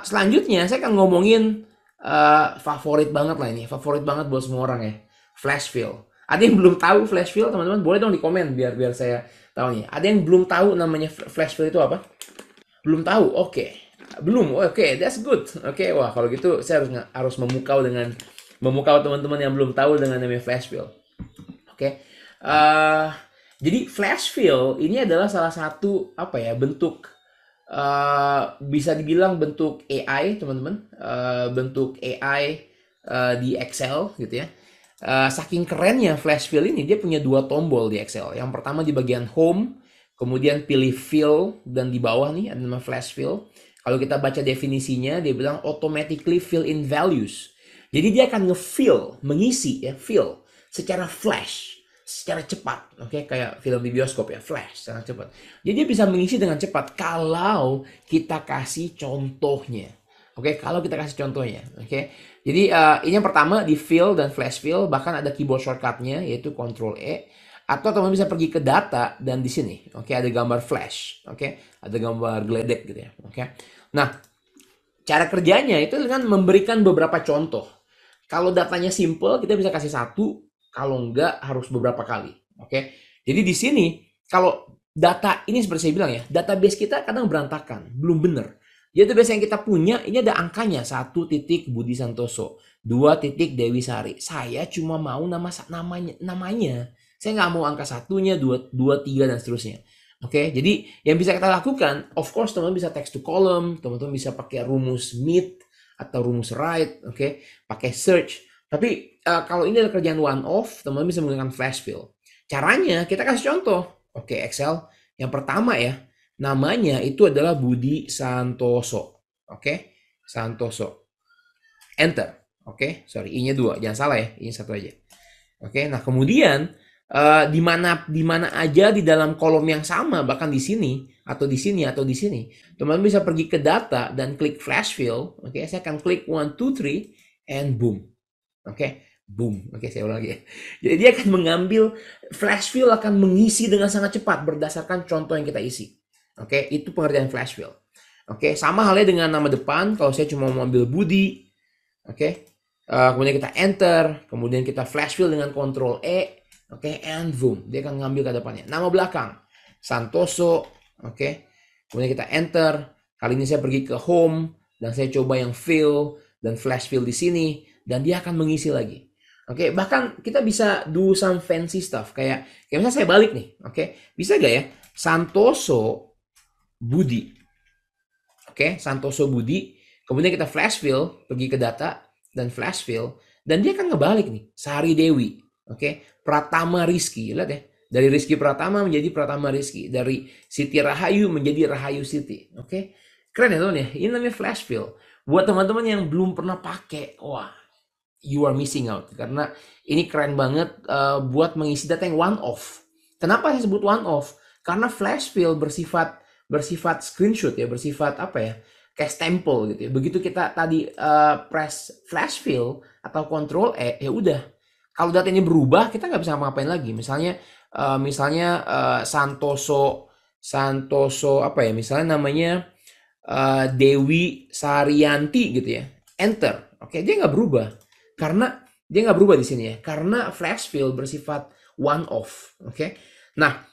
Selanjutnya saya akan ngomongin favorit banget lah ini, favorit banget buat semua orang ya, flash fill. Ada yang belum tahu flash fill, teman-teman? Boleh dong di komen biar biar saya tahu nih. Ada yang belum tahu namanya flash fill itu apa? Belum tahu? Oke. Belum. Oke, that's good. Oke, wah kalau gitu saya harus memukau teman-teman yang belum tahu dengan namanya flash fill. Oke. Eh, jadi flash fill ini adalah salah satu apa ya, bentuk bisa dibilang bentuk AI, teman-teman. Bentuk AI di Excel gitu ya. Saking kerennya flash fill ini, dia punya dua tombol di Excel. Yang pertama di bagian home, kemudian pilih fill, dan di bawah nih ada nama flash fill. Kalau kita baca definisinya, dia bilang automatically fill in values. Jadi dia akan nge-fill, mengisi ya, fill secara flash, secara cepat. Oke, kayak film di bioskop ya, flash, sangat cepat. Jadi dia bisa mengisi dengan cepat kalau kita kasih contohnya. Oke, kalau kita kasih contohnya. Oke. Jadi ini yang pertama di fill dan flash fill, bahkan ada keyboard shortcutnya yaitu Ctrl E. Atau teman bisa pergi ke data dan di sini, oke, ada gambar flash, oke, ada gambar geledek gitu ya, oke. Nah, cara kerjanya itu kan memberikan beberapa contoh. Kalau datanya simple, kita bisa kasih satu, kalau enggak harus beberapa kali, oke. Jadi di sini kalau data ini seperti saya bilang ya, database kita kadang berantakan, belum benar. Database yang kita punya ini ada angkanya 1 Budi Santoso, 2 Dewi Sari. Saya cuma mau namanya. Saya nggak mau angka satunya, 2, 3, dan seterusnya. Oke, jadi yang bisa kita lakukan, of course teman-teman bisa text to column, teman-teman bisa pakai rumus meet atau rumus write, oke, pakai search. Tapi kalau ini adalah kerjaan one off, teman-teman bisa menggunakan flash fill. Caranya kita kasih contoh. Oke, Excel. Yang pertama ya, namanya itu adalah Budi Santoso. Oke, Santoso. Enter. Oke, sorry, I-nya 2, jangan salah ya, I-nya 1 aja. Oke, nah kemudian di mana aja di dalam kolom yang sama, bahkan di sini atau di sini atau di sini, teman-teman bisa pergi ke data dan klik flash fill. Oke, saya akan klik 1, 2, 3 and boom. Oke, boom. Oke, saya ulang lagi ya. Jadi dia akan mengambil flash fill, akan mengisi dengan sangat cepat berdasarkan contoh yang kita isi. Oke, itu pengertian flash fill. Oke, sama halnya dengan nama depan. Kalau saya cuma mau ambil Budi, oke, kemudian kita enter, kemudian kita flash fill dengan Ctrl E. Oke, and boom, dia akan ngambil ke depannya. Nama belakang, Santoso. Oke, kemudian kita enter. Kali ini saya pergi ke home dan saya coba yang fill dan flash fill di sini dan dia akan mengisi lagi. Oke, bahkan kita bisa do some fancy stuff kayak misalnya saya balik nih. Oke, bisa gak ya? Santoso Budi. Oke, Santoso Budi. Kemudian kita flash fill, pergi ke data dan flash fill, dan dia akan ngebalik nih, Sari Dewi. Oke, Pratama Rizky, lihat ya, dari Rizky Pratama menjadi Pratama Rizky, dari Siti Rahayu menjadi Rahayu Siti. Oke, keren ya teman ya. Ini namanya flash fill. Buat teman-teman yang belum pernah pakai, wah, you are missing out karena ini keren banget buat mengisi data yang one off. Kenapa saya sebut one off? Karena flash fill bersifat screenshot ya, bersifat apa ya, kayak stempel gitu ya. Begitu kita tadi press flash fill atau Ctrl E, ya udah. Kalau data ini berubah, kita nggak bisa ngapain lagi. Misalnya Santoso apa ya? Misalnya namanya Dewi Sarianti gitu ya. Enter. Oke, dia nggak berubah. Karena dia nggak berubah di sini ya. Karena flash fill bersifat one off. Oke. Nah,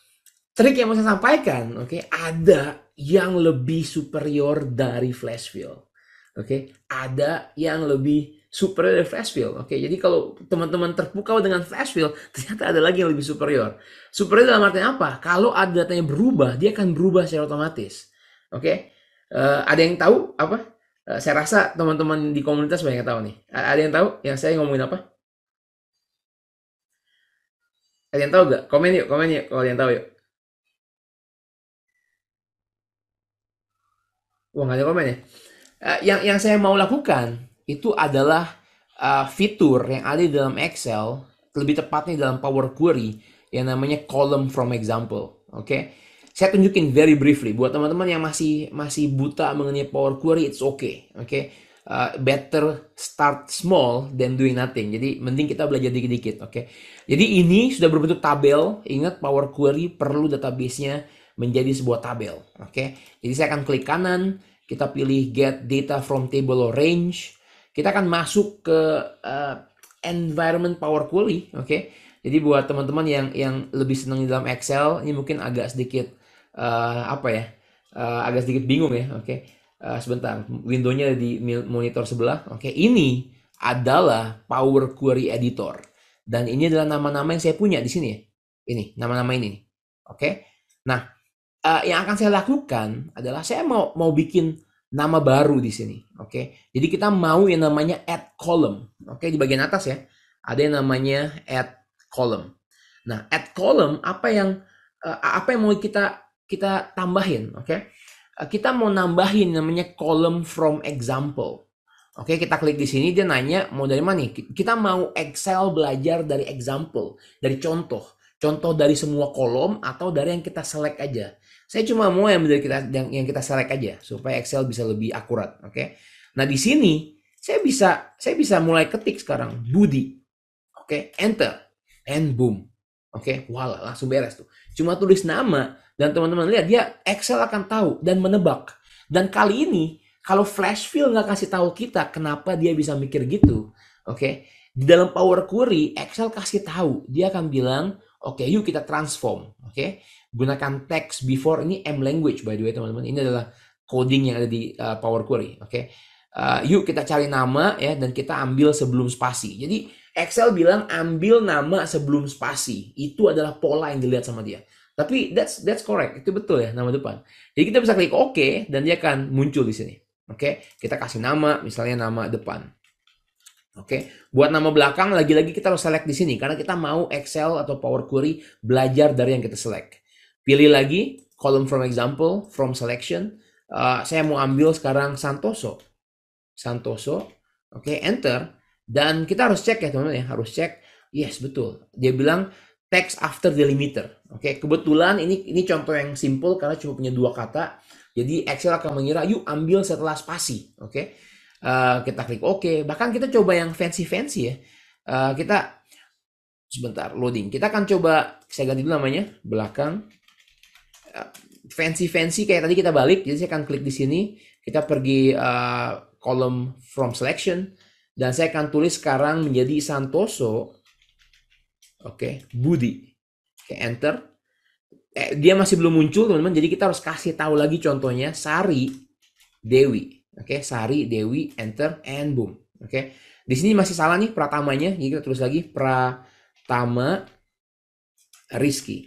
trik yang mau saya sampaikan, oke, ada yang lebih superior dari flash fill. Oke, ada yang lebih superior dari flash fill. Oke, jadi kalau teman-teman terpukau dengan flash fill, ternyata ada lagi yang lebih superior. Superior dalam artian apa? Kalau ada datanya berubah, dia akan berubah secara otomatis. Oke, ada yang tahu apa? Saya rasa teman-teman di komunitas banyak yang tahu nih. Ada yang tahu yang saya ngomongin apa? Ada yang tahu gak? Komen yuk kalau ada yang tahu yuk. Wah, nggak ada komen ya. Yang saya mau lakukan itu adalah fitur yang ada di dalam Excel, lebih tepatnya dalam Power Query yang namanya column from example. Oke, saya tunjukin very briefly buat teman-teman yang masih buta mengenai Power Query, it's okay. Oke, better start small than doing nothing. Jadi mending kita belajar dikit-dikit. Oke, jadi ini sudah berbentuk tabel. Ingat Power Query perlu database-nya menjadi sebuah tabel. Oke, jadi saya akan klik kanan, kita pilih get data from table or range. Kita akan masuk ke environment Power Query, oke. Jadi buat teman-teman yang lebih senang di dalam Excel, ini mungkin agak sedikit agak sedikit bingung ya, oke. Sebentar, windownya di monitor sebelah, oke. Ini adalah Power Query Editor, dan ini adalah nama-nama yang saya punya di sini ya. Ini nama-nama ini, oke. Nah, yang akan saya lakukan adalah saya mau bikin nama baru di sini, oke. Jadi kita mau yang namanya add column, oke. Di bagian atas ya ada yang namanya add column. Nah, add column apa yang mau kita tambahin, oke. Kita mau nambahin namanya column from example. Oke, kita klik di sini, dia nanya mau dari mana nih? Kita mau Excel belajar dari example, dari contoh dari semua kolom atau dari yang kita select aja. Saya cuma mau yang kita select aja supaya Excel bisa lebih akurat, oke. Nah, di sini saya bisa mulai ketik sekarang Budi. Oke, enter and boom. Oke, voila, langsung beres tuh. Cuma tulis nama dan teman-teman lihat dia Excel akan tahu dan menebak. Dan kali ini kalau flash fill nggak kasih tahu kita kenapa dia bisa mikir gitu, oke. Di dalam Power Query Excel kasih tahu, dia akan bilang, oke, yuk kita transform, oke. Gunakan text before, ini M language by the way teman-teman. Ini adalah coding yang ada di Power Query, oke. Yuk kita cari nama ya dan kita ambil sebelum spasi. Jadi Excel bilang ambil nama sebelum spasi. Itu adalah pola yang dilihat sama dia. Tapi that's correct. Itu betul ya, nama depan. Jadi kita bisa klik OK dan dia akan muncul di sini. Oke, kita kasih nama, misalnya nama depan. Oke, buat nama belakang lagi-lagi kita harus select di sini karena kita mau Excel atau Power Query belajar dari yang kita select. Pilih lagi column from example, from selection. Saya mau ambil sekarang Santoso. Oke, enter. Dan kita harus cek ya teman-teman ya, harus cek. Yes, betul. Dia bilang text after delimiter. Oke, kebetulan ini contoh yang simple karena cuma punya 2 kata. Jadi Excel akan mengira yuk ambil setelah spasi. Oke. Kita klik OK. Bahkan kita coba yang fancy ya. Kita sebentar loading. Kita akan coba, saya ganti dulu namanya, belakang. Fancy kayak tadi kita balik. Jadi saya akan klik di sini. Kita pergi column from selection dan saya akan tulis sekarang menjadi Santoso. Oke, Budi. Oke, enter. Dia masih belum muncul teman-teman. Jadi kita harus kasih tahu lagi contohnya Sari Dewi. Oke, Sari Dewi, enter and boom. Oke. Di sini masih salah nih pratamanya. Jadi kita tulis lagi Pratama Rizky.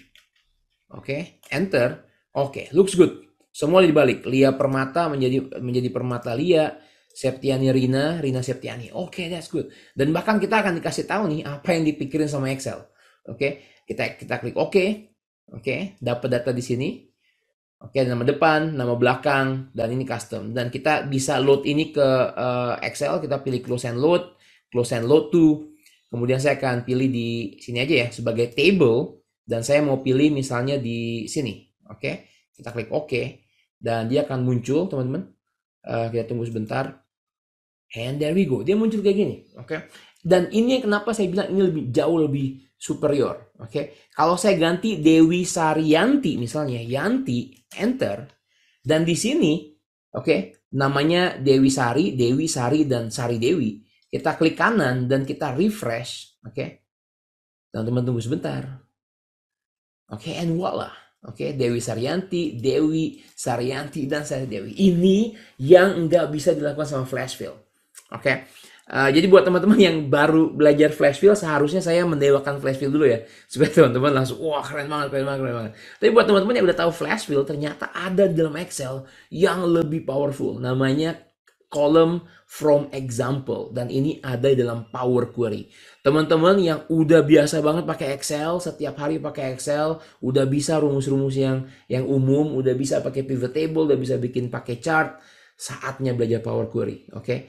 Oke, enter. Oke, looks good. Semua dibalik. Lia Permata menjadi Permata Lia. Septiani Rina Septiani. Oke, that's good. Dan bahkan kita akan dikasih tahu nih apa yang dipikirin sama Excel. Oke, kita klik OK. Oke, dapat data di sini. Oke, nama depan, nama belakang, dan ini custom. Dan kita bisa load ini ke Excel. Kita pilih close and load to. Kemudian saya akan pilih di sini aja ya sebagai table. Dan saya mau pilih misalnya di sini. Oke, kita klik OK. Dan dia akan muncul teman-teman. Kita tunggu sebentar. And there we go. Dia muncul kayak gini. Oke. Dan ini kenapa saya bilang ini jauh lebih superior. Oke. Kalau saya ganti Dewi Saryanti misalnya, Yanti, enter. Dan di sini, oke, namanya Dewi Sari, dan Sari Dewi. Kita klik kanan dan kita refresh. Oke. Dan teman-teman tunggu sebentar. Oke, and voila. Oke, Dewi Saryanti, dan Sari Dewi. Ini yang nggak bisa dilakukan sama flash fill. Oke, jadi buat teman-teman yang baru belajar flash fill, seharusnya saya mendewakan flash fill dulu ya, supaya teman-teman langsung wah keren banget. Tapi buat teman-teman yang udah tahu flash fill, ternyata ada di dalam Excel yang lebih powerful, namanya column from example, dan ini ada di dalam Power Query. Teman-teman yang udah biasa banget pakai Excel, setiap hari pakai Excel, udah bisa rumus-rumus yang umum, udah bisa pakai pivot table, udah bisa bikin pakai chart, saatnya belajar Power Query. Oke.